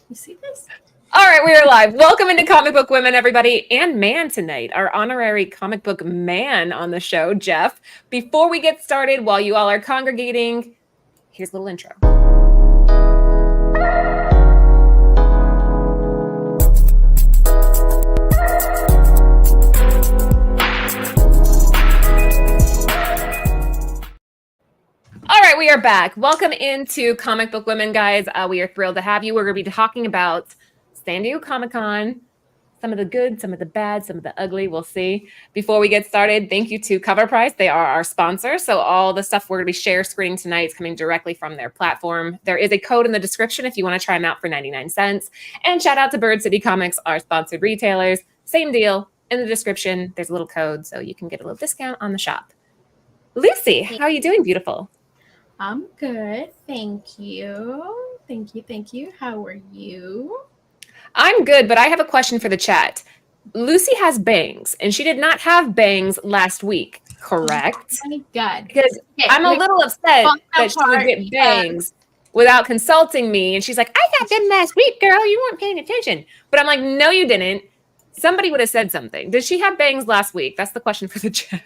You see this? All right, we are live. Welcome into Comic Book Women, everybody, and man tonight. Our honorary comic book man on the show, Jeff. Before we get started, while you all are congregating, here's a little intro. All right, we are back. Welcome into Comic Book Women, guys. We are thrilled to have you. We're going to be talking about San Diego Comic-Con, some of the good, some of the bad, some of the ugly. We'll see. Before we get started, thank you to Cover Price. They are our sponsor. So all the stuff we're going to be share screening tonight is coming directly from their platform. There is a code in the description if you want to try them out for 99 cents. And shout out to Bird City Comics, our sponsored retailers. Same deal. In the description, there's a little code so you can get a little discount on the shop. Lucy, how are you doing, beautiful? I'm good. Thank you. Thank you. How are you? I'm good, but I have a question for the chat. Lucy has bangs, and she did not have bangs last week, correct? Oh my God. Because I'm a little upset that she would get bangs without consulting me. And she's like, I got them last week, girl. You weren't paying attention. But I'm like, no, you didn't. Somebody would have said something. Did she have bangs last week? That's the question for the chat.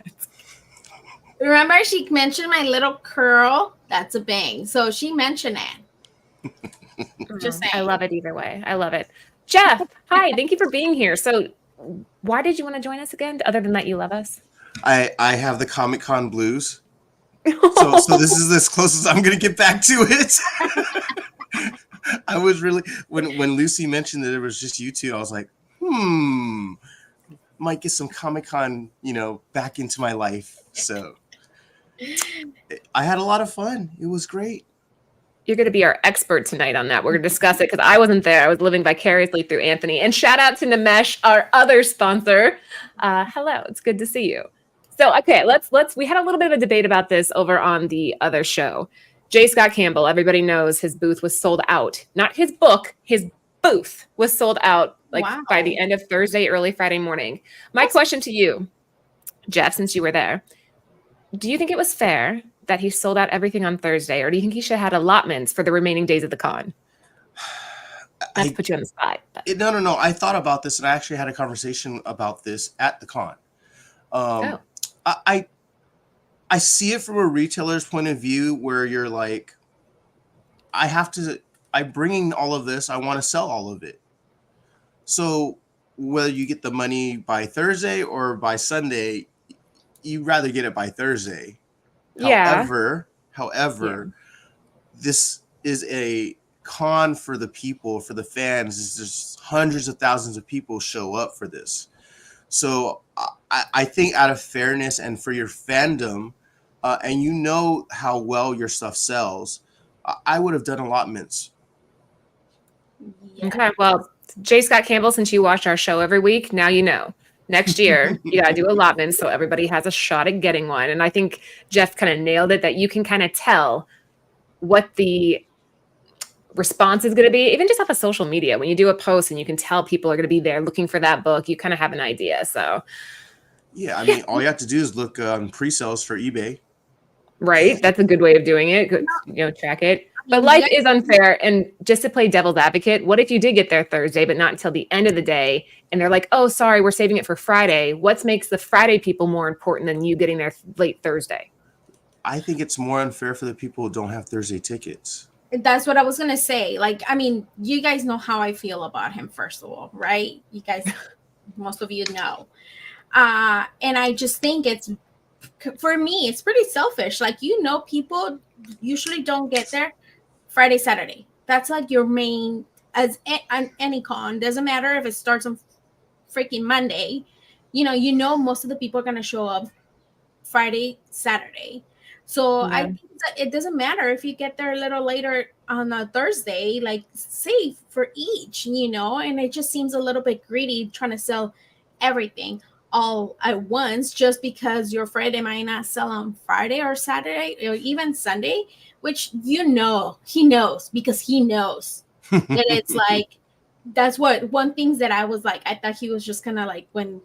Remember, she mentioned my little curl. That's a bang. So she mentioned it. Just saying. I love it either way. I love it. Jeff, hi. Thank you for being here. So why did you want to join us again, other than that you love us? I have the Comic-Con blues. So this is as close as I'm going to get back to it. I was really, when Lucy mentioned that it was just you two, I was like, might get some Comic-Con, back into my life. So I had a lot of fun. It was great. You're going to be our expert tonight on that. We're going to discuss it because I wasn't there. I was living vicariously through Anthony. And shout out to Nimesh, our other sponsor. Hello, it's good to see you. So, okay, let's. We had a little bit of a debate about this over on the other show. J. Scott Campbell, everybody knows his booth was sold out. Not his book, his booth was sold out by the end of Thursday, early Friday morning. My question to you, Jeff, since you were there, do you think it was fair that he sold out everything on Thursday, or do you think he should have had allotments for the remaining days of the con? Not to put you on the spot. No. I thought about this, and I actually had a conversation about this at the con. I see it from a retailer's point of view where you're like, I'm bringing all of this. I want to sell all of it. So whether you get the money by Thursday or by Sunday, you'd rather get it by Thursday. Yeah. However, This is a con for the people, for the fans. There's hundreds of thousands of people show up for this. So I think out of fairness and for your fandom, and how well your stuff sells, I would have done allotments. Yeah. Okay, well, J. Scott Campbell, since you watch our show every week, now you know. Next year, you got to do allotments so everybody has a shot at getting one. And I think Jeff kind of nailed it, that you can kind of tell what the response is going to be, even just off of social media. When you do a post and you can tell people are going to be there looking for that book, you kind of have an idea. So, yeah, I mean, all you have to do is look on pre-sales for eBay. Right. That's a good way of doing it. Track it. But life is unfair. And just to play devil's advocate, what if you did get there Thursday, but not until the end of the day? And they're like, oh, sorry, we're saving it for Friday. What makes the Friday people more important than you getting there late Thursday? I think it's more unfair for the people who don't have Thursday tickets. That's what I was going to say. You guys know how I feel about him, first of all, right? You guys, most of you know. And I just think for me, it's pretty selfish. People usually don't get there Friday, Saturday. That's like your main, as any con. Doesn't matter if it starts on freaking Monday. Most of the people are going to show up Friday, Saturday. So I think it doesn't matter if you get there a little later on a Thursday, save for each, and it just seems a little bit greedy trying to sell everything all at once just because your Friday might not sell on Friday or Saturday or even Sunday, which he knows because he knows. And it's that's one thing that I was I thought he was just kind of when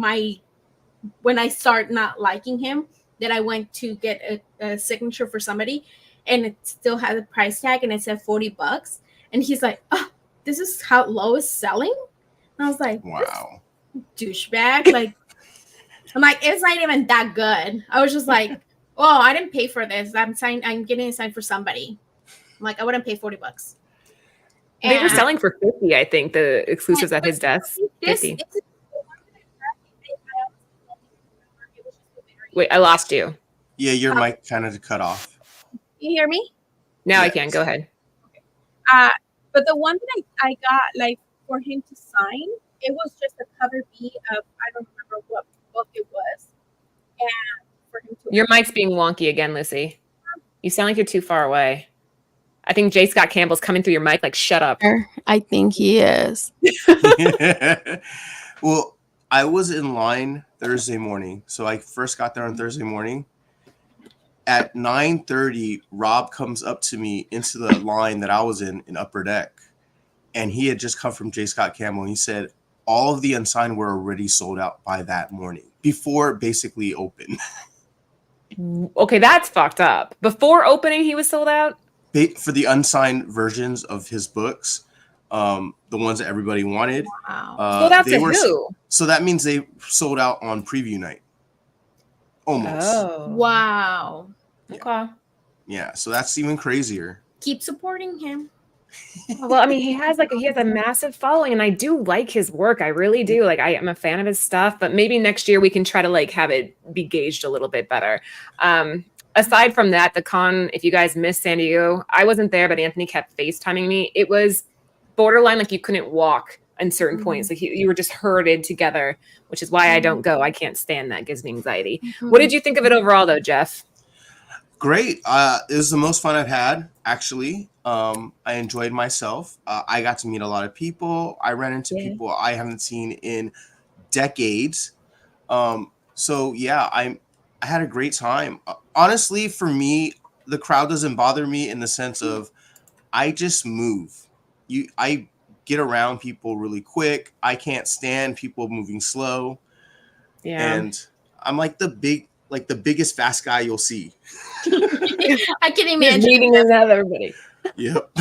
I start not liking him, that I went to get a signature for somebody and it still had a price tag and it said $40. And he's like, oh, this is how low is selling. And I was like, Wow. douchebag. Like, I'm like, it's not even that good. I was just like, oh, I didn't pay for this. I'm getting it signed for somebody. I'm like, I wouldn't pay $40. They were And selling for 50, I think, the exclusives at his desk. 50. Wait, I lost you. Yeah, your mic kind of cut off. You hear me? Now I Yes. can. Go ahead. But the one that I got, like, for him to sign, it was just a cover B of, I don't remember what book it was. And for him to Your mic's being wonky again, Lucy. You sound like you're too far away. I think J. Scott Campbell's coming through your mic like, shut up. I think he is. Well, I was in line Thursday morning. So I first got there on Thursday morning. At 9:30, Rob comes up to me into the line that I was in Upper Deck. And he had just come from J. Scott Campbell. And he said all of the unsigned were already sold out by that morning before it basically opened. Okay, that's fucked up. Before opening, he was sold out? For the unsigned versions of his books, the ones that everybody wanted. Wow. Sold out they to were, who? So that means they sold out on preview night. Almost. Oh. Wow. Okay. Yeah, so that's even crazier. Keep supporting him. Well, I mean, he has a massive following, and I do like his work. I really do. Like, I am a fan of his stuff, but maybe next year we can try to like have it be gauged a little bit better. Aside from that, the con, if you guys missed San Diego, I wasn't there, but Anthony kept FaceTiming me. It was borderline like you couldn't walk in certain points. Like you were just herded together, which is why I don't go. I can't stand that. It gives me anxiety. What did you think of it overall, though, Jeff? Great. It was the most fun I've had, actually. I enjoyed myself. I got to meet a lot of people. I ran into people I haven't seen in decades. So yeah, I had a great time. Honestly, for me, the crowd doesn't bother me in the sense of I just move. I get around people really quick. I can't stand people moving slow. Yeah. And I'm like the biggest fast guy you'll see. I can imagine. Meeting with everybody. Yep.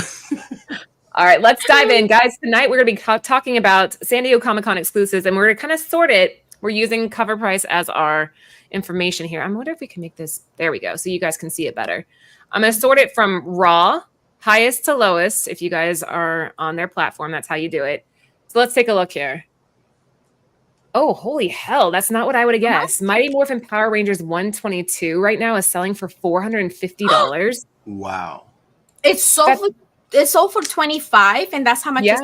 All right, let's dive in, guys. Tonight we're going to be talking about San Diego Comic-Con exclusives, and we're going to kind of sort it. We're using cover price as our information here. I wonder if we can make this. There we go, so you guys can see it better. I'm going to sort it from raw, highest to lowest. If you guys are on their platform, that's how you do it. So let's take a look here. Oh, holy hell. That's not what I would have guessed. Mighty Morphin Power Rangers 122 right now is selling for $450. Wow. It's sold for 25, and that's how much. Yeah.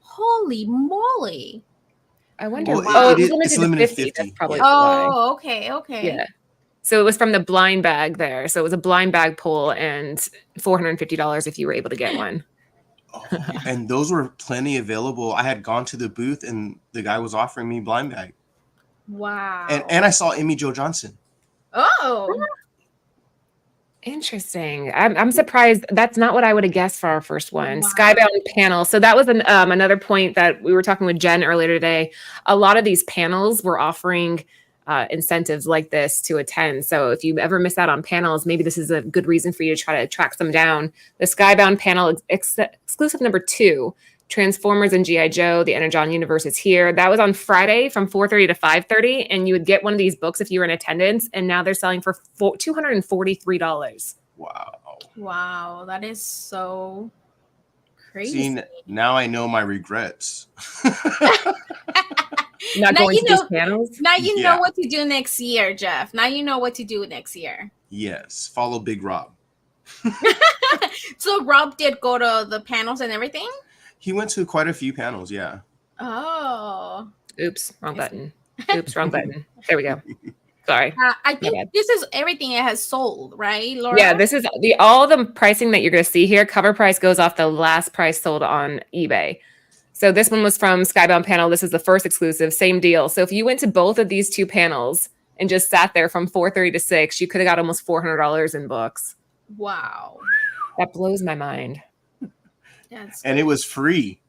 Holy moly! I wonder. Well, it's limited to 50. That's probably why. Oh, okay. Yeah. So it was from the blind bag there. So it was a blind bag pull and $450 if you were able to get one. Oh, and those were plenty available. I had gone to the booth and the guy was offering me blind bag. Wow. And I saw Amy Jo Johnson. Oh. Interesting. I'm surprised. That's not what I would have guessed for our first one. Wow. Skybound panel. So that was another point that we were talking with Jen earlier today. A lot of these panels were offering incentives like this to attend. So if you ever miss out on panels, maybe this is a good reason for you to try to track them down. The Skybound panel exclusive number 2, Transformers and G.I. Joe, the Energon universe is here. That was on Friday from 4:30 to 5:30, and you would get one of these books if you were in attendance, and now they're selling for $243. Wow, that is so crazy. See, now I know my regrets. Not Now going you to know- these panels? Now you Yeah. know what to do next year, Jeff. Now you know what to do next year. Yes, follow Big Rob. So Rob did go to the panels and everything? He went to quite a few panels, yeah. Oh. Oops, wrong button. Oops, wrong button. There we go. Sorry. I My think bad. this is everything it has sold, right, Laura? Yeah, this is all the pricing that you're going to see here. Cover price goes off the last price sold on eBay. So this one was from Skybound panel. This is the first exclusive, same deal. So if you went to both of these two panels and just sat there from 4:30 to 6, you could have got almost $400 in books. Wow. That blows my mind. And it was free.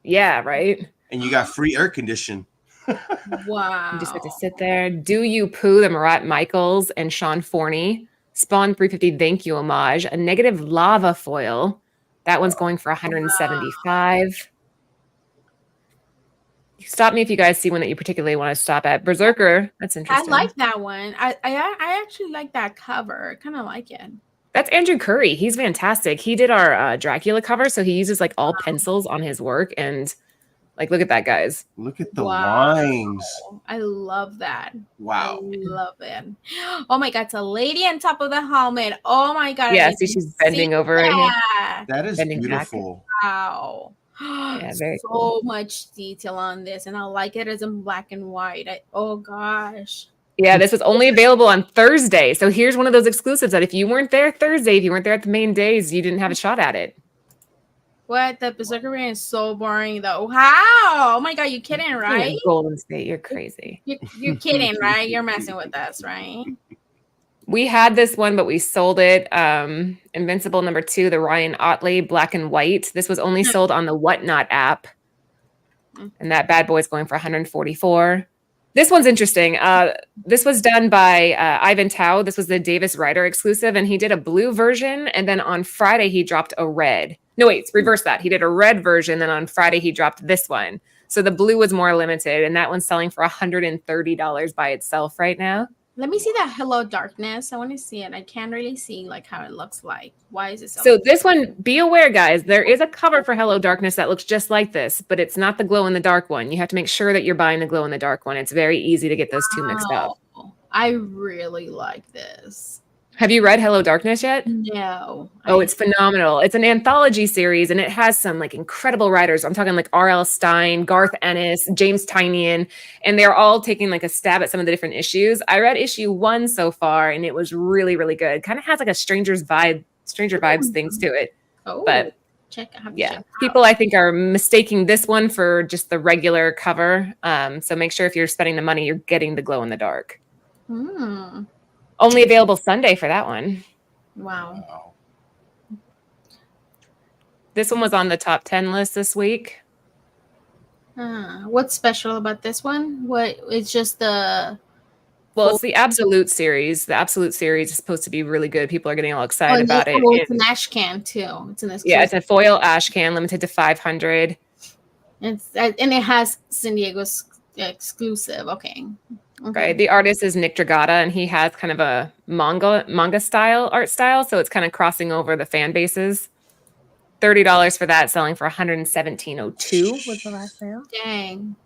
Yeah, right? And you got free air condition. Wow. You just get to sit there. Do You Poo, the Marat Michaels and Sean Forney. Spawn 350 thank you homage. A negative lava foil. That one's going for 175. Stop me if you guys see one that you particularly want to stop at. Brzrkr, that's I interesting. like that one. I actually like that cover. Kind of like it. That's Andrew Curry. He's fantastic. He did our Dracula cover, so he uses like all pencils on his work, and like look at that, guys. Look at the lines. I love that. Wow. I love it. Oh my God, it's a lady on top of the helmet. Oh my God. Yeah, see, she's bending over right here. That is Bending back. beautiful. Wow. Yeah, very so cool. much detail on this, and I like it as in black and white. Oh gosh. Yeah, this was only available on Thursday. So here's one of those exclusives that if you weren't there Thursday, if you weren't there at the main days, you didn't have a shot at it. What? The Brzrkr is so boring though. How? Oh my God, you kidding, right? Golden State, you're crazy. You're kidding, right? You're messing with us, right? We had this one, but we sold it. Invincible #2, the Ryan Otley black and white. This was only sold on the Whatnot app. And that bad boy's going for 144. This one's interesting. This was done by Ivan Tao. This was the Davis Ryder exclusive, and he did a blue version. And then on Friday, he dropped a red. No, wait, reverse that. He did a red version. Then on Friday, he dropped this one. So the blue was more limited, and that one's selling for $130 by itself right now. Let me see that Hello Darkness. I want to see it. I can't really see like how it looks like. Why is it so this one, be aware, guys, there is a cover for Hello Darkness that looks just like this, but it's not the glow in the dark one. You have to make sure that you're buying the glow in the dark one. It's very easy to get those two mixed up. I really like this. Have you read Hello Darkness yet? No. Oh, it's phenomenal. It's an anthology series, and it has some like incredible writers. I'm talking like R.L. Stine, Garth Ennis, James Tynion, and they're all taking like a stab at some of the different issues. I read issue 1 so far, and it was really, really good. Kind of has like a Stranger Vibes things to it. Oh, but people I think are mistaking this one for just the regular cover. So make sure if you're spending the money, you're getting the glow in the dark. Only available Sunday for that one. Wow. This one was on the top 10 list this week. What's special about this one? It's just the... Well, it's the Absolute series. The Absolute series is supposed to be really good. People are getting all excited about it. It's an ash can too. It's an exclusive. Yeah, it's a foil ash can, limited to 500. And it has San Diego's exclusive. Okay. Right. The artist is Nick Dragata, and he has kind of a manga style art style, so it's kind of crossing over the fan bases. $30 for that, selling for $117.02 was the last sale. Dang.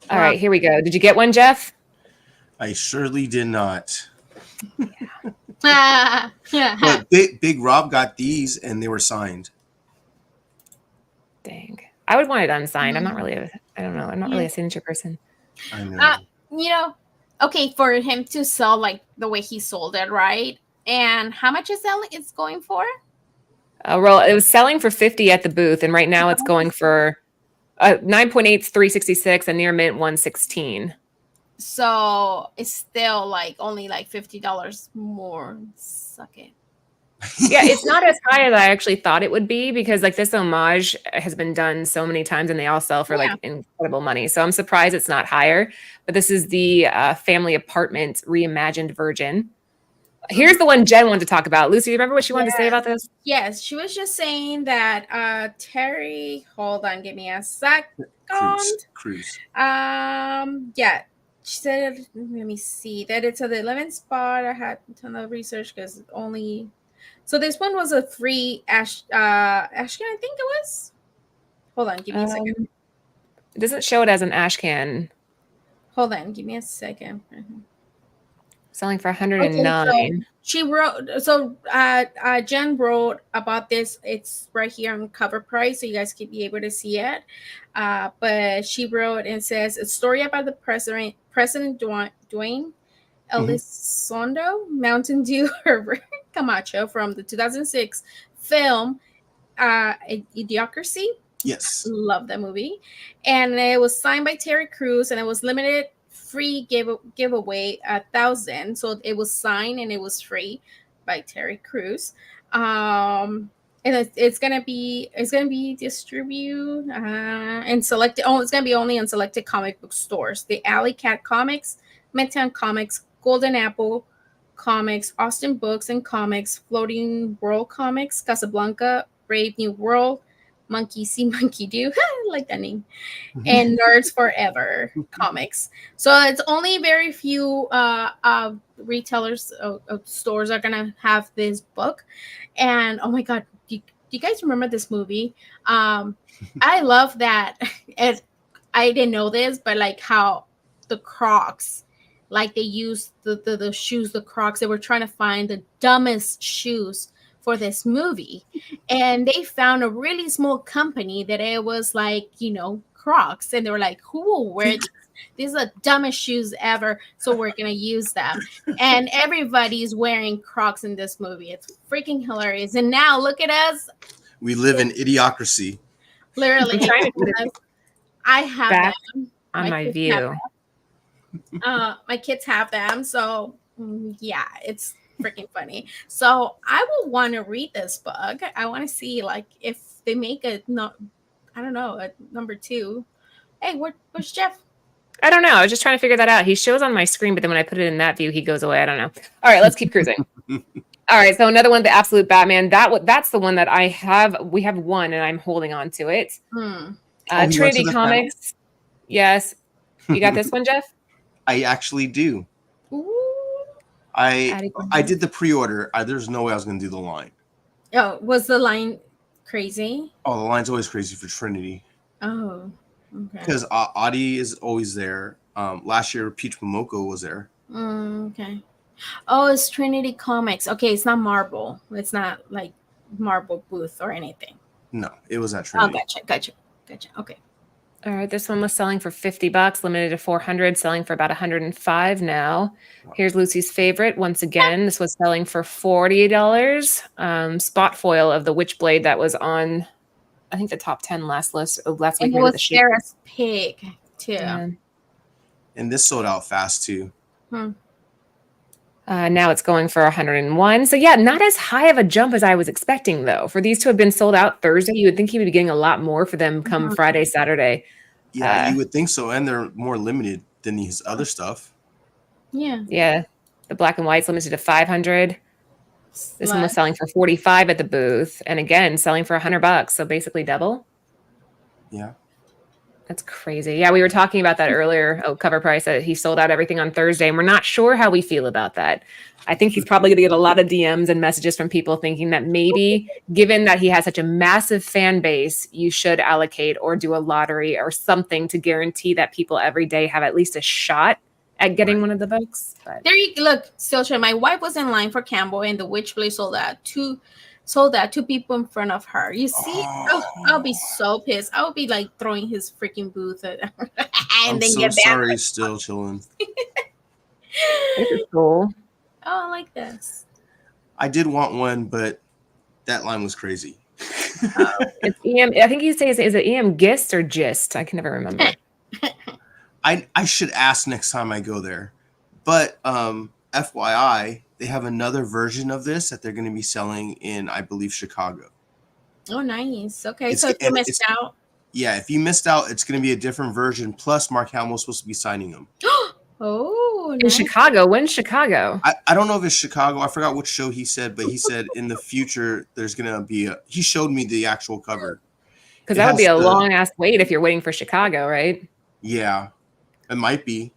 All right, here we go. Did you get one, Jeff? I surely did not. Yeah. But Big Rob got these, and they were signed. Dang. I would want it unsigned. I'm not really a signature person. I know. Okay, for him to sell like the way he sold it, right? And how much is it's going for? Well, it was selling for $50 at the booth, and right now it's going for 9.8's $366 and near mint $116. So it's still like only like $50 more. Suck it. Yeah, it's not as high as I actually thought it would be, because like this homage has been done so many times and they all sell for like incredible money. So I'm surprised it's not higher. But this is the family apartment reimagined version. Here's the one Jen wanted to talk about. Lucy, you remember what she wanted to say about this? Yes, she was just saying that Terry, hold on, give me a second. Cruise. Yeah. She said, let me see, that it's at the 11th spot. I had a ton of research because only... So this one was a free ash can, I think it was. Hold on, give me a second. It doesn't show it as an ash can. Hold on, give me a second. Selling for $109. Okay, so she wrote. So Jen wrote about this. It's right here on cover price, so you guys can be able to see it. But she wrote and says a story about the President Dwayne Elizondo Mountain Dew Camacho from the 2006 film Idiocracy. Yes. Love that movie. And it was signed by Terry Crews, and it was limited free giveaway 1,000. So it was signed and it was free by Terry Crews. And it's gonna be distributed and selected. Oh, it's gonna be only on selected comic book stores. The Alley Cat Comics, Midtown Comics, Golden Apple Comics, Austin Books and Comics, Floating World Comics, Casablanca Brave New World, Monkey See, Monkey Do, I like that name, and Nerds Forever comics. So it's only very few retailers, stores are gonna have this book. And oh my god, do you guys remember this movie? I love that. It, I didn't know this, but like how the Crocs, like they used the shoes, the Crocs. They were trying to find the dumbest shoes for this movie, and they found a really small company that it was like, you know, Crocs, and they were like, who will wear these? These are the dumbest shoes ever, so we're gonna use them. And everybody's wearing Crocs in this movie. It's freaking hilarious. And now look at us. We live in idiocracy. Literally, I have Back them on my kids view. have them. My kids have them, so yeah, it's freaking funny. So I will want to read this book. I want to see like if they make a no, I don't know, a number 2. Hey, where's Jeff? I don't know. I was just trying to figure that out. He shows on my screen, but then when I put it in that view, he goes away. I don't know. All right, let's keep cruising. All right, so another one, The Absolute Batman. That's the one that I have. We have one, and I'm holding on to it. Trinity Comics. Yes. You got this one, Jeff? I actually do. Ooh. I did the pre-order. There's no way I was going to do the line. Oh, was the line crazy? Oh, the line's always crazy for Trinity. Oh, okay. Because Audie is always there. Last year, Peach Momoko was there. Okay. Oh, it's Trinity Comics. Okay, it's not Marvel. It's not like Marvel booth or anything. No, it was at Trinity. Oh, gotcha. Okay. All right, this one was selling for $50, limited to 400, selling for about 105 now. Here's Lucy's favorite. Once again, this was selling for $40. Spot foil of the Witchblade that was on, I think, the top 10 last week. And it was Sarah's pig too. Yeah. And this sold out fast too. Now it's going for 101. So yeah, not as high of a jump as I was expecting though. For these to have been sold out Thursday, you would think he would be getting a lot more for them come Friday, Saturday. Yeah, you would think so. And they're more limited than his other stuff. Yeah. Yeah. The black and white's limited to 500. This one was selling for 45 at the booth. And again, selling for $100. So basically double. Yeah. That's crazy. Yeah, we were talking about that earlier. Cover price. He sold out everything on Thursday, and we're not sure how we feel about that. I think he's probably going to get a lot of DMs and messages from people thinking that maybe, given that he has such a massive fan base, you should allocate or do a lottery or something to guarantee that people every day have at least a shot at getting one of the books. But there you look. Still, my wife was in line for Campbell, and the Witchblade sold out. Two people in front of her. You see, I'll be so pissed. I'll be like throwing his freaking booth and I'm then so get back. sorry, still chilling. this is cool. Oh, I like this. I did want one, but that line was crazy. It's EM. I think you say, is it EM Gist or Gist? I can never remember. I should ask next time I go there. But FYI, they have another version of this that they're going to be selling in, I believe, Chicago. Oh, nice. Okay, so if you missed out. Yeah, if you missed out, it's going to be a different version. Plus, Mark Hamill's supposed to be signing them. Oh, in Chicago. When's Chicago? I don't know if it's Chicago. I forgot which show he said, but he said in the future there's going to be he showed me the actual cover. Because that would be a long-ass wait if you're waiting for Chicago, right? Yeah, it might be.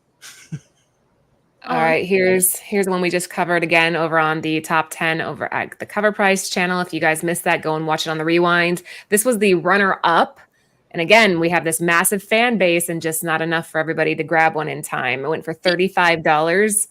All right, here's the one we just covered again over on the top 10 over at the Cover Price channel. If you guys missed that, go and watch it on the rewind. This was the runner-up. And again, we have this massive fan base and just not enough for everybody to grab one in time. It went for $35.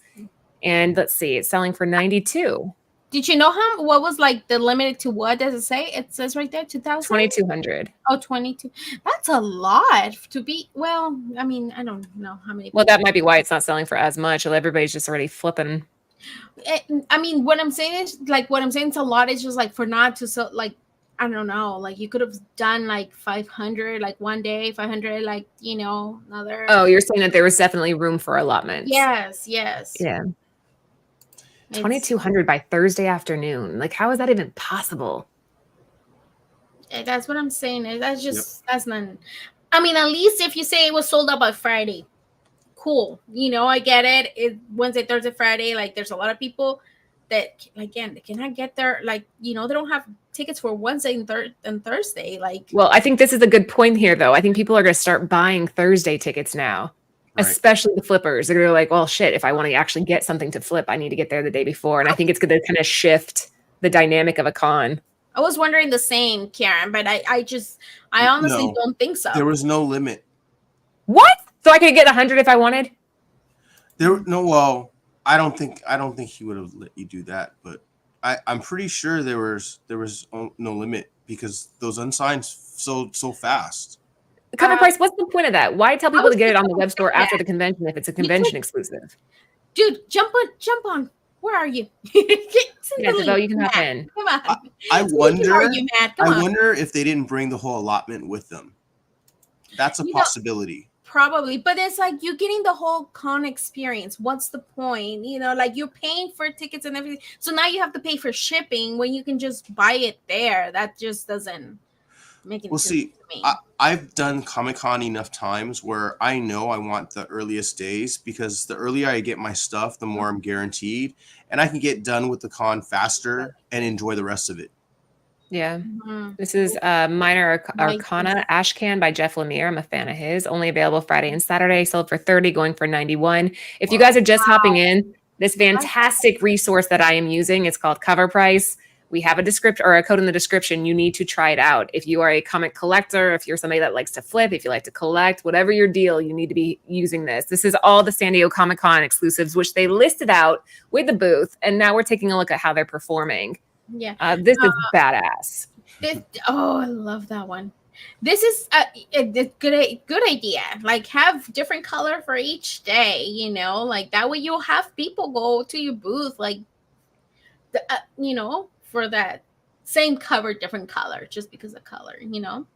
And let's see, it's selling for $92. Did you know what was like the limited to what does it say? It says right there, 2,000? 2,200. Oh, 22. That's a lot to be, well, I mean, I don't know how many. Well, that might be why it's not selling for as much. Everybody's just already flipping. I mean, what I'm saying is it's a lot. It's just like for not to sell, like, I don't know, like you could have done like 500, like one day, 500, like, you know, another. Oh, you're saying that there was definitely room for allotments. Yes. Yeah. 2,200 by Thursday afternoon. Like, how is that even possible? That's what I'm saying. That's not. I mean, at least if you say it was sold out by Friday, cool. You know, I get it. Wednesday, Thursday, Friday. Like, there's a lot of people. that again they cannot get there. Like, you know, they don't have tickets for Wednesday and Thursday. Like, Well, I think this is a good point here, though. I think people are going to start buying Thursday tickets now, Right. especially the flippers. They're going to be like, well, shit, if I want to actually get something to flip, I need to get there the day before. And I think it's going to kind of shift the dynamic of a con. I was wondering the same, Karen, but I honestly No. don't think so. There was no limit. What? So I could get 100 if I wanted? Well, I don't think he would have let you do that, but I'm pretty sure there was no limit because those unsigned sold so fast. The cover price, what's the point of that? Why tell people to get it on the web store after that. the convention if it's a convention exclusive? Dude, jump on. Where are you? Yeah, Devo, you can hop in. Come on. I wonder. Where are you, Matt? Come on. Wonder if they didn't bring the whole allotment with them. That's a possibility. Probably, but it's like you're getting the whole con experience. What's the point? You know, like you're paying for tickets and everything. So now you have to pay for shipping when you can just buy it there. That just doesn't make any sense to me. I've done Comic-Con enough times where I know I want the earliest days because the earlier I get my stuff, the more I'm guaranteed. And I can get done with the con faster and enjoy the rest of it. Yeah. Mm-hmm. This is Minor Arcana Ashcan by Jeff Lemire. I'm a fan of his. Only available Friday and Saturday. Sold for $30, going for $91. If you guys are just hopping in, this fantastic resource that I am using, it's called Cover Price. We have a description or a code in the description. You need to try it out. If you are a comic collector, if you're somebody that likes to flip, if you like to collect, whatever your deal, you need to be using this. This is all the San Diego Comic-Con exclusives, which they listed out with the booth. And now we're taking a look at how they're performing. Yeah. This is badass. I love that one. This is a good idea. Like, have different color for each day, you know, like that way you'll have people go to your booth, like, you know, for that same cover, different color, just because of color, you know?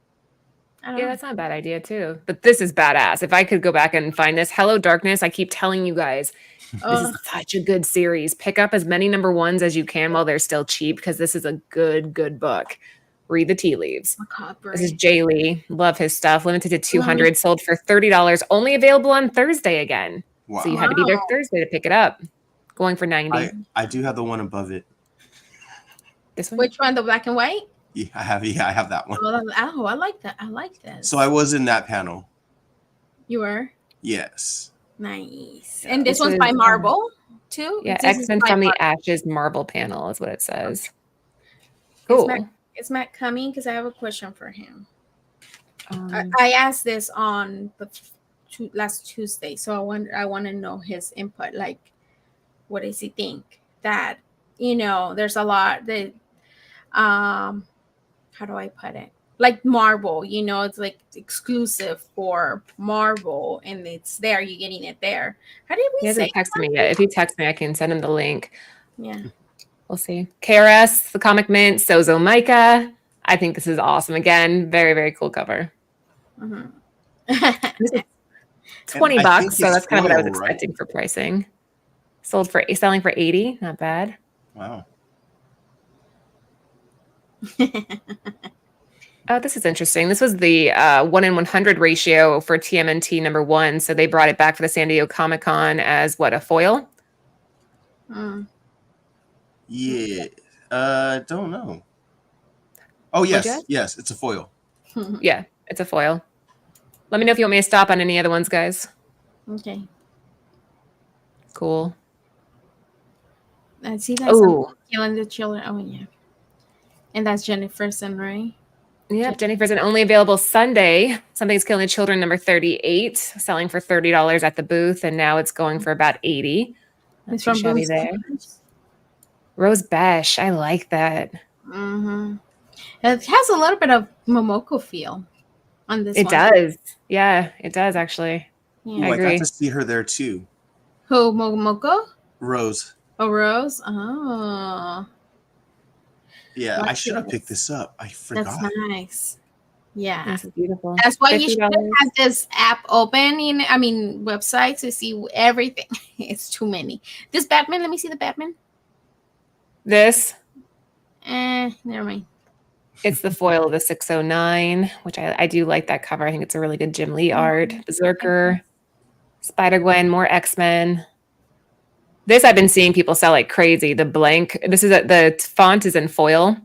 Yeah, that's not a bad idea too. But this is badass. If I could go back and find this, Hello Darkness, I keep telling you guys, this is such a good series. Pick up as many number ones as you can while they're still cheap, because this is a good book. Read the tea leaves. This is Jay Lee. Love his stuff. Limited to 200. Sold for $30. Only available on Thursday again. Wow. So you had to be there Thursday to pick it up. Going for $90. I do have the one above it. This one? Which one? The black and white? Yeah, I have that one. Oh, I like that. I like that. So I was in that panel. You were? Yes. Nice. And this one's by Marvel too? Yeah, X-Men from the Ashes Marvel panel is what it says. Cool. Is Matt coming? Because I have a question for him. I asked this on the last Tuesday, so I want to know his input. Like, what does he think? That, you know, there's a lot that, how do I put it? Like Marvel, you know, it's like exclusive for Marvel, and it's there. You're getting it there. How did we say? He hasn't texted me yet. If he texts me, I can send him the link. Yeah. We'll see. KRS, the Comic Mint, Sozo Micah. I think this is awesome. Again, very cool cover. Mm-hmm. $20, so that's kind of what I was expecting for pricing. Selling for $80, not bad. Wow. Oh, this is interesting. This was the 1 in 100 ratio for TMNT number 1. So they brought it back for the San Diego Comic-Con as what, a foil? Yeah. Don't know. Oh, yes, it's a foil. Yeah, it's a foil. Let me know if you want me to stop on any other ones, guys. Okay. Cool. I see that. Killing the Children. Oh, yeah. And that's Jenny Fersen, right? Yep, Jenny Fersen. Only available Sunday. Something's Killing the Children, number 38. Selling for $30 at the booth, and now it's going for about $80. It's from Rose there. Rose Besh. I like that. Mm-hmm. It has a little bit of Momoko feel on this one. It does. Yeah, it does, actually. Yeah. I agree. I got to see her there, too. Who, Momoko? Rose. Oh, Rose? Oh. Yeah, I should have picked this up. I forgot. That's nice. Yeah. This is beautiful. That's why you should have this app open, website to see everything. It's too many. This Batman, let me see the Batman. This? Never mind. It's the foil of the 609, which I do like that cover. I think it's a really good Jim Lee art. Brzrkr, Spider-Gwen, more X-Men. This I've been seeing people sell like crazy. The blank. The font is in foil.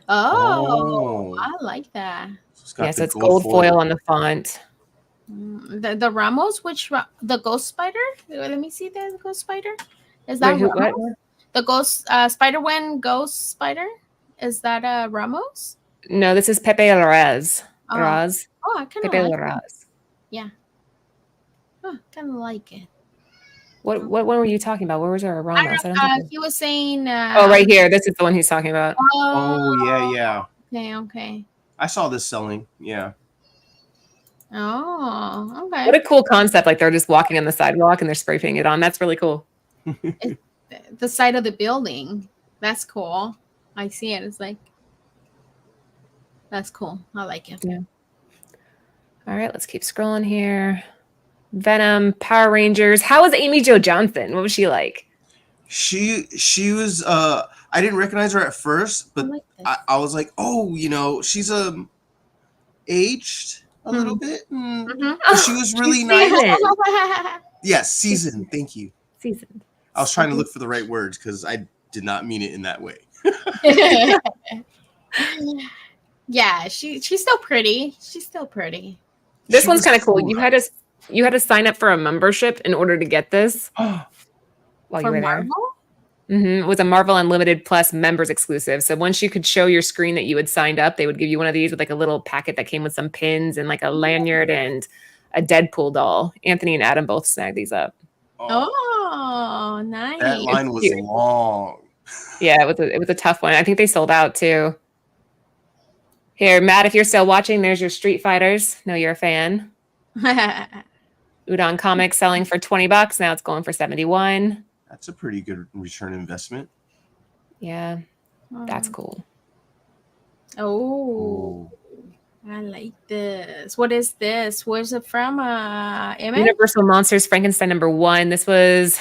Oh, I like that. It's got So it's gold foil on the font. The Ramos, the ghost spider? Let me see the ghost spider. Is that Wait, Ramos? what? The ghost Spider-Wen ghost spider? Is that Ramos? No, this is Pepe Larraz. Oh, Raz. I kind of Pepe like it. Larraz. Yeah. Kind of like it. What one were you talking about? Where was our Ramos? He was saying. Oh, right here. This is the one he's talking about. Oh, yeah. Okay. I saw this selling. Yeah. Oh, okay. What a cool concept. Like they're just walking on the sidewalk and they're spray painting it on. That's really cool. The side of the building. That's cool. I see it. It's like, that's cool. I like it. Yeah. All right, let's keep scrolling here. Venom, Power Rangers. How was Amy Jo Johnson? What was she like? She was I didn't recognize her at first, but I was like, oh, she's aged a little bit. But she was really nice. Yes, seasoned. Thank you. Seasoned. I was trying to look for the right words because I did not mean it in that way. Yeah, she's still pretty. This one's kind of cool. You had to sign up for a membership in order to get this. While you were there. It was a Marvel Unlimited Plus members exclusive. So once you could show your screen that you had signed up, they would give you one of these with like a little packet that came with some pins and like a lanyard and a Deadpool doll. Anthony and Adam both snagged these up. Oh, nice. That line was long. Yeah, it was a tough one. I think they sold out too. Here, Matt, if you're still watching, there's your Street Fighters. Know you're a fan. Udon Comics selling for $20. Now it's going for $71. That's a pretty good return investment. Yeah, that's cool. Oh, I like this. What is this? Where's it from? Image? Universal Monsters Frankenstein #1. This was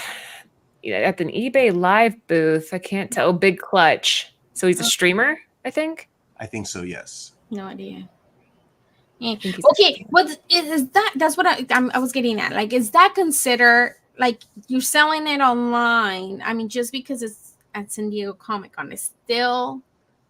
at an eBay live booth. I can't tell. Oh, Big Clutch. So he's a streamer, I think. I think so, yes. No idea. Yeah. Okay, what is that? That's what I was getting at. Like, is that considered like you're selling it online? I mean, just because it's at San Diego Comic Con, is still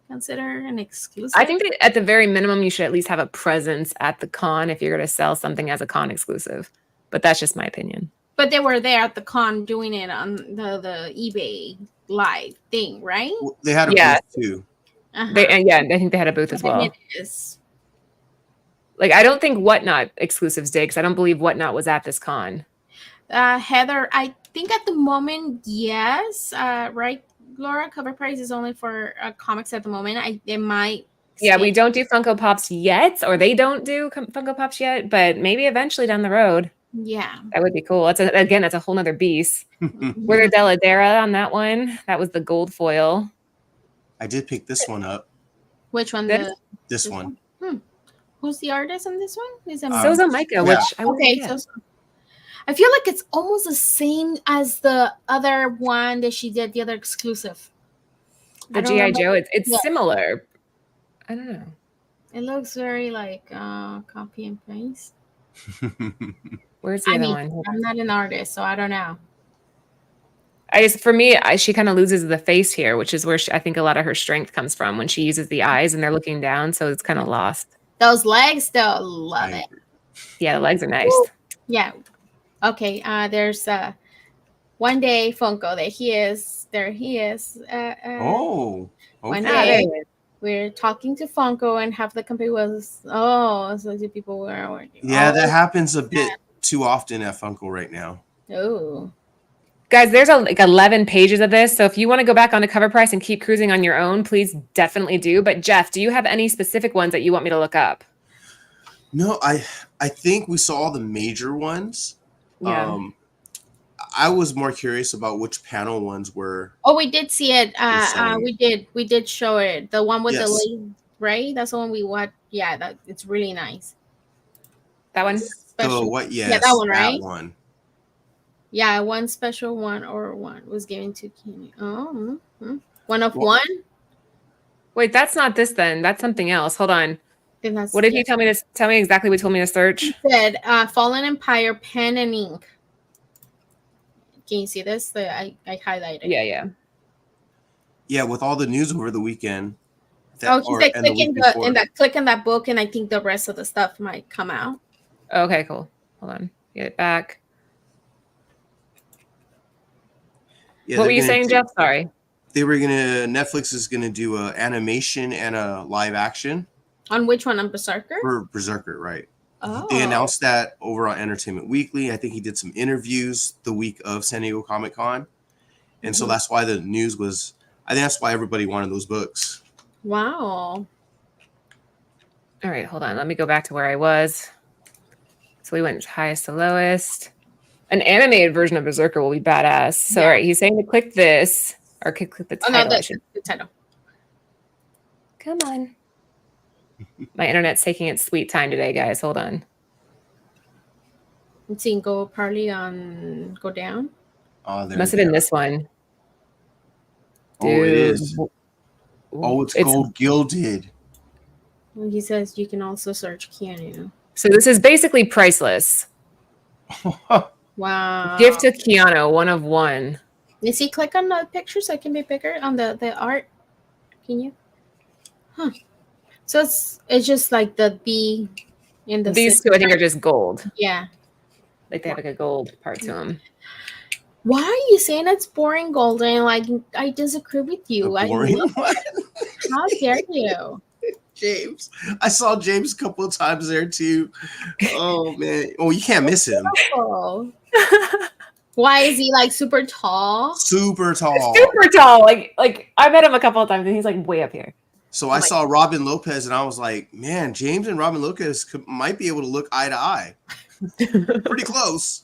considered an exclusive? I think that at the very minimum, you should at least have a presence at the con if you're going to sell something as a con exclusive. But that's just my opinion. But they were there at the con doing it on the eBay live thing, right? Well, they had a booth too. I think they had a booth as well. It is. Like, I don't think Whatnot exclusives did, because I don't believe Whatnot was at this con. Heather, I think at the moment, yes. Right, Laura? Cover price is only for comics at the moment. It might. Yeah, we don't do Funko Pops yet, or they don't do Funko Pops yet, but maybe eventually down the road. Yeah. That would be cool. That's a whole nother beast. We're Deladera on that one. That was the gold foil. I did pick this one up. Which one? This one. Who's the artist on this one? Sosa Micah, which I feel like it's almost the same as the other one that she did, the other exclusive. The G.I. Joe, it's similar. I don't know. It looks very like copy and paste. Where's the other one? I'm not an artist, so I don't know. She kind of loses the face here, which is where I think a lot of her strength comes from when she uses the eyes and they're looking down. So it's kind of lost. Those legs, though, love it. Yeah, the legs are nice. Ooh. Yeah. Okay. There's one day Funko. There he is. Okay. One day we're talking to Funko and half the company was so the people were working. Yeah, that happens a bit too often at Funko right now. Oh. Guys, there's like 11 pages of this. So if you want to go back on to Cover Price and keep cruising on your own, please definitely do. But Jeff, do you have any specific ones that you want me to look up? No, I think we saw all the major ones. Yeah. I was more curious about which panel ones were. Oh, we did see it. We did show it. The one with the lady, right? That's the one we watched. Yeah, it's really nice. That one? Oh, what? Yes, yeah, that one, right? That one. Yeah, one special one was given to Kenny. Oh, one of one. Wait, that's not this then. That's something else. Hold on. What did you tell me to tell me exactly what you told me to search? He said Fallen Empire pen and ink. Can you see this? I highlighted. Yeah. Yeah, with all the news over the weekend. He's like and the week before. click in that book, and I think the rest of the stuff might come out. Okay, cool. Hold on. Get it back. Yeah, what were you saying, Jeff? Sorry. Netflix is gonna do a animation and a live action. On which one? On Brzrkr? For Brzrkr, right. Oh. They announced that over on Entertainment Weekly. I think he did some interviews the week of San Diego Comic-Con. And so that's why the news was, I think that's why everybody wanted those books. Wow. All right, hold on. Let me go back to where I was. So we went highest to lowest. An animated version of Brzrkr will be badass. So, all right, he's saying to click this or click the title. The title. Come on. My internet's taking its sweet time today, guys. Hold on. Let's see. Go down. Oh, there. Must have been this one. Dude. Oh, it is. Oh, it's gold gilded. Well, he says you can also search Keanu. So this is basically priceless. Wow. Gift to Keanu, 1 of 1. You see, click on the picture so it can be bigger on the art. Can you? Huh. So it's just like the B in the These two I think are just gold. Yeah. Like they have like a gold part to them. Why are you saying it's boring golden? Like I disagree with you. Boring? How dare you? James. I saw James a couple of times there too. Oh man. Oh, you can't miss him. Oh. Why is he like super tall? Super tall. Super tall. Like I met him a couple of times and he's like way up here. So I saw Robin Lopez and I was like, man, James and Robin Lopez might be able to look eye to eye. Pretty close.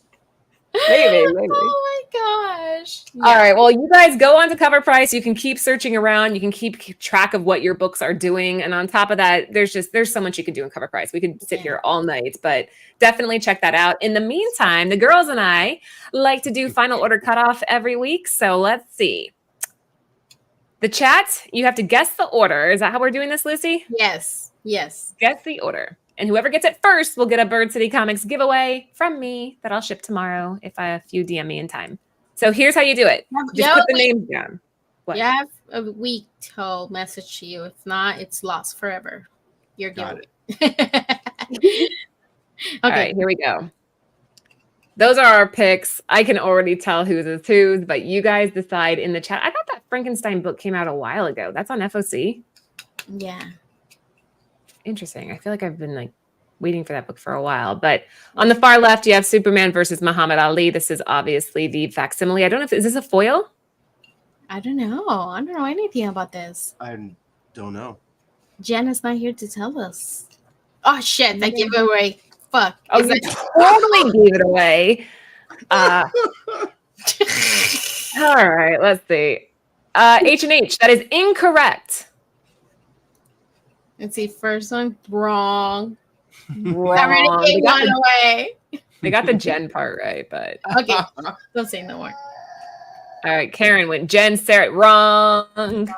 Maybe. Oh my gosh. Yeah. All right. Well, you guys go on to Cover Price. You can keep searching around. You can keep track of what your books are doing. And on top of that, there's so much you can do in Cover Price. We could sit here all night, but definitely check that out. In the meantime, the girls and I like to do final order cutoff every week. So let's see. The chat, you have to guess the order. Is that how we're doing this, Lucy? Yes. Guess the order. And whoever gets it first will get a Bird City Comics giveaway from me that I'll ship tomorrow if you DM me in time. So here's how you do it. Just put the names down. What? You have a week till message to you. If not, it's lost forever. Your giveaway. Okay. All right, here we go. Those are our picks. I can already tell who's is whose, but you guys decide in the chat. I thought that Frankenstein book came out a while ago. That's on FOC. Yeah. Interesting. I feel like I've been waiting for that book for a while. But on the far left, you have Superman versus Muhammad Ali. This is obviously the facsimile. I don't know is this a foil? I don't know. I don't know anything about this. I don't know. Jen is not here to tell us. Oh shit! I gave it away. Fuck. Oh, you totally gave it away. All right. Let's see. H&H. That is incorrect. Let's see. First one, wrong. Wrong. I already gave one away. They got the Jen part right, but okay. Don't say no more. All right, Karen went Jen, Sarah, wrong.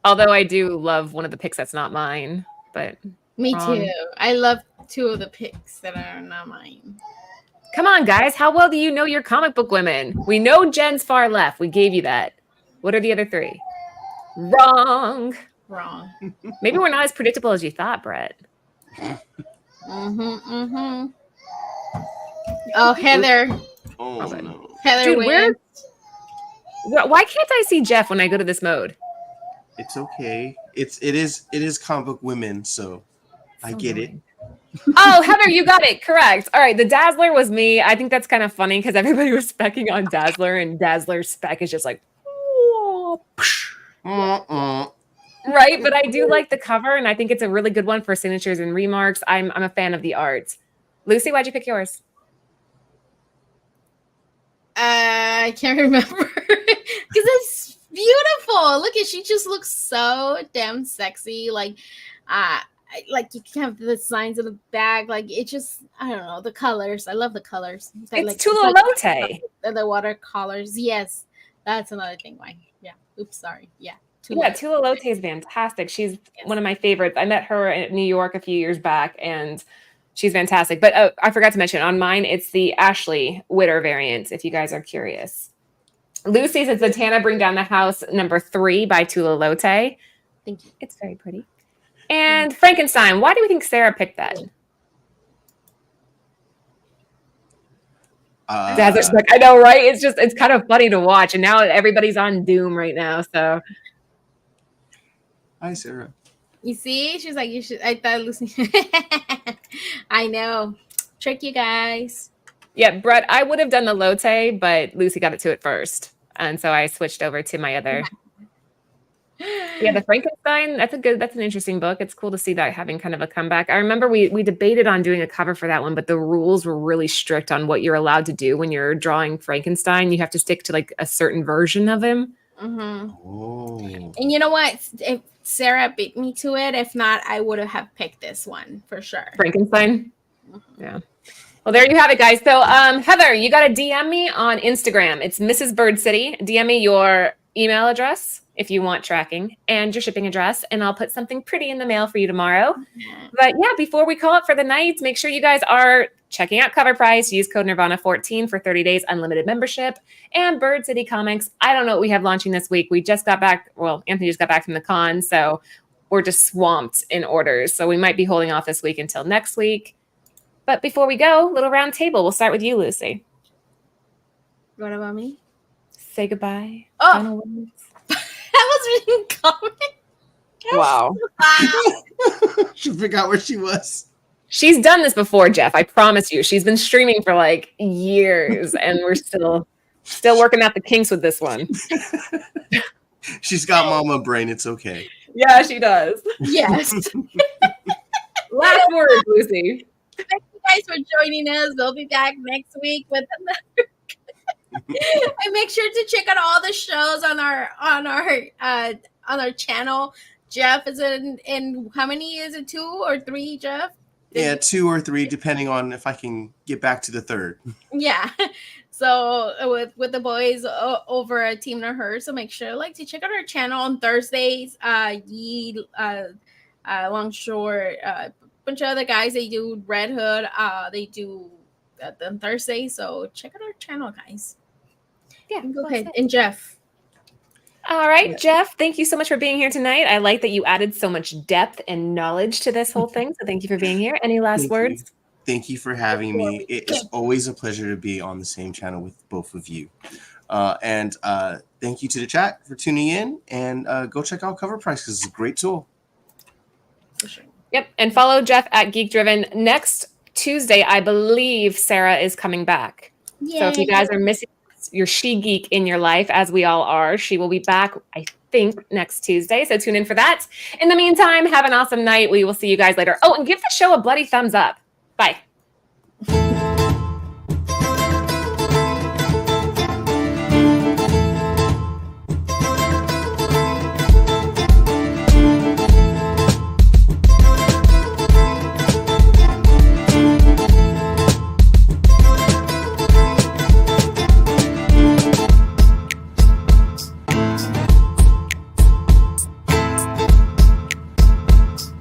Although I do love one of the picks that's not mine, but me wrong. too. I love 2 of the picks that are not mine. Come on, guys. How well do you know your comic book women? We know Jen's far left. We gave you that. What are the other 3? Wrong. Maybe we're not as predictable as you thought, Brett. Oh, Heather. Oh, no. Heather, dude, why can't I see Jeff when I go to this mode? It's okay. It is comic book women, so I get it. Oh, Heather, you got it. Correct. All right. The Dazzler was me. I think that's kind of funny because everybody was specking on Dazzler and Dazzler's spec is just like, right. But I do like the cover and I think it's a really good one for signatures and remarks. I'm a fan of the art. Lucy, why'd you pick yours? I can't remember because it's beautiful. Look at she just looks so damn sexy. Like you can have the signs in the back. Like it just I don't know the colors. I love the colors. It's Tula Lotte. The watercolors. Yes, that's another thing. Why? Yeah. Oops. Sorry. Yeah. Tula Lotte is fantastic. She's one of my favorites. I met her in New York a few years back, and She's fantastic. But I forgot to mention, on mine, it's the Ashley Witter variant, if you guys are curious. Lucy says the Tana Bring Down the House #3 by Tula Lote. Thank you. It's very pretty. And Frankenstein, why do we think Sarah picked that? Dazer's like, I know, right? It's kind of funny to watch. And now everybody's on Doom right now. So Hi, Sarah. You see, she's like, you should. I thought Lucy. I know, trick you guys. yeah, Brett, I would have done the Lotte, but Lucy got it to it first. And so I switched over to my other. Yeah, the Frankenstein, that's an interesting book. It's cool to see that having kind of a comeback. I remember we debated on doing a cover for that one, but the rules were really strict on what you're allowed to do when you're drawing Frankenstein. You have to stick to like a certain version of him. Mm-hmm. Oh. And you know what? If Sarah beat me to it, if not, I would have picked this one for sure. Frankenstein? Yeah. Well, there you have it, guys. So, Heather, you got to DM me on Instagram. It's Mrs. Bird City. DM me your email address if you want tracking and your shipping address, and I'll put something pretty in the mail for you tomorrow. But yeah, before we call it for the night, make sure you guys are checking out Cover Price. Use code Nirvana14 for 30 days unlimited membership. And Bird City Comics, I don't know what we have launching this week. We just got back. Well, Anthony just got back from the con, so we're just swamped in orders. So we might be holding off this week until next week. But before we go, little round table. We'll start with you, Lucy. What about me? Say goodbye. Oh. Final words. That was reading comments. Wow. She forgot where she was. She's done this before, Jeff. I promise you. She's been streaming for like years, and we're still working out the kinks with this one. She's got mama brain. It's okay. Yeah, she does. Yes. Last word, Lucy. Thank you guys for joining us. We'll be back next week with another. And make sure to check out all the shows on our channel. Jeff is in how many is it? 2 or 3, Jeff? Yeah, 2 or 3, depending on if I can get back to the 3rd. Yeah. So with the boys over at Team Her, so make sure to check out our channel on Thursdays. Longshore, bunch of other guys, they do Red Hood. They do on Thursday. So check out our channel, guys. Yeah, go ahead. And Jeff. All right, Jeff, thank you so much for being here tonight. I like that you added so much depth and knowledge to this whole thing. So thank you for being here. Any last words? Thank you for having me. It is always a pleasure to be on the same channel with both of you. And thank you to the chat for tuning in. And go check out Cover Price because it's a great tool. For sure. Yep. And follow Jeff at Geek Driven. Next Tuesday, I believe Sarah is coming back. Yay. So if you guys are missing your she geek in your life, as we all are, she will be back, I think, next Tuesday. So tune in for that. In the meantime, have an awesome night. We will see you guys later. Oh, and give the show a bloody thumbs up. Bye.